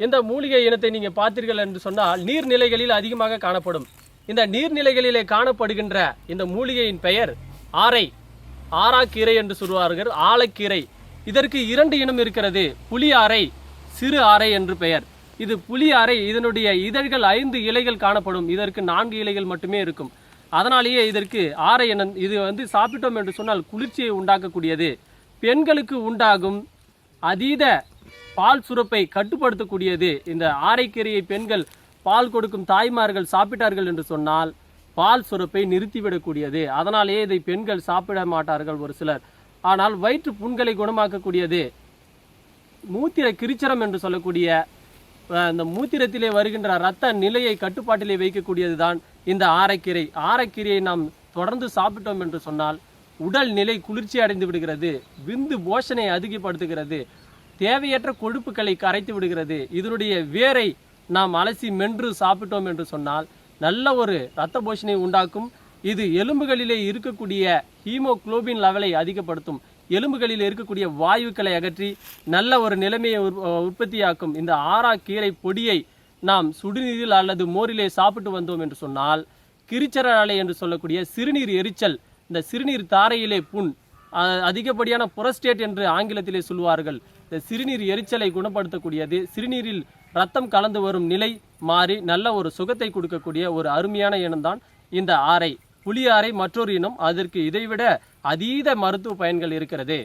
இந்த மூலிகை இனத்தை நீங்கள் பார்த்தீர்கள் என்று சொன்னால் நீர்நிலைகளில் அதிகமாக காணப்படும். இந்த நீர்நிலைகளிலே காணப்படுகின்ற இந்த மூலிகையின் பெயர் ஆரை, ஆராக்கீரை என்று சொல்வார்கள், ஆலக்கீரை. இதற்கு 2 இனம் இருக்கிறது, புலி ஆரை, சிறு ஆரை என்று பெயர். இது புலி ஆரை, இதனுடைய இதழ்கள் 5 இலைகள் காணப்படும், இதற்கு 4 இலைகள் மட்டுமே இருக்கும். அதனாலேயே இதற்கு ஆரை என. இது சாப்பிட்டோம் என்று சொன்னால் குளிர்ச்சியை உண்டாக்கக்கூடியது, பெண்களுக்கு உண்டாகும் அதீத பால் சுரப்பை கட்டுப்படுத்தக்கூடியது. இந்த ஆரைக்கீரையை பெண்கள் பால் கொடுக்கும் தாய்மார்கள் சாப்பிட்டார்கள் என்று சொன்னால் பால் சுரப்பை நிறுத்திவிடக்கூடியது. அதனாலேயே இதை பெண்கள் சாப்பிட மாட்டார்கள் ஒரு சிலர். ஆனால் வயிற்று புண்களை குணமாக்கக்கூடியது. மூத்திர கிரிச்சரம் என்று சொல்லக்கூடிய இந்த மூத்திரத்திலே வருகின்ற இரத்த நிலையை கட்டுப்பாட்டிலே வைக்கக்கூடியது தான் இந்த ஆரைக்கீரை. ஆரைக்கீரையை நாம் தொடர்ந்து சாப்பிட்டோம் என்று சொன்னால் உடல் நிலை குளிர்ச்சி அடைந்து விடுகிறது, விந்து போஷனை அதிகப்படுத்துகிறது, தேவையற்ற கொழுப்புகளை கரைத்து விடுகிறது. இதனுடைய வேரை நாம் அலசி மென்று சாப்பிட்டோம் என்று சொன்னால் நல்ல ஒரு இரத்த போஷனை உண்டாக்கும். இது எலும்புகளிலே இருக்கக்கூடிய ஹீமோகுளோபின் லெவலை அதிகப்படுத்தும், எலும்புகளில் இருக்கக்கூடிய வாயுக்களை அகற்றி நல்ல ஒரு நிலைமையை உற்பத்தியாக்கும். இந்த ஆராக்கீரை பொடியை நாம் சுடுநீரில் அல்லது மோரிலே சாப்பிட்டு வந்தோம் என்று சொன்னால் கிரிச்சரலை என்று சொல்லக்கூடிய சிறுநீர் எரிச்சல், இந்த சிறுநீர் தாரையிலே புண், அதிகப்படியான புரஸ்டேட் என்று ஆங்கிலத்திலே சொல்வார்கள், இந்த சிறுநீர் எரிச்சலை குணப்படுத்தக்கூடியது. சிறுநீரில் ரத்தம் கலந்து வரும் நிலை மாறி நல்ல ஒரு சுகத்தை கொடுக்கக்கூடிய ஒரு அருமையான இனம்தான் இந்த ஆரை. புலி ஆரை மற்றொரு இனம், அதற்கு இதைவிட அதீத மருத்துவ பயன்கள் இருக்கிறது.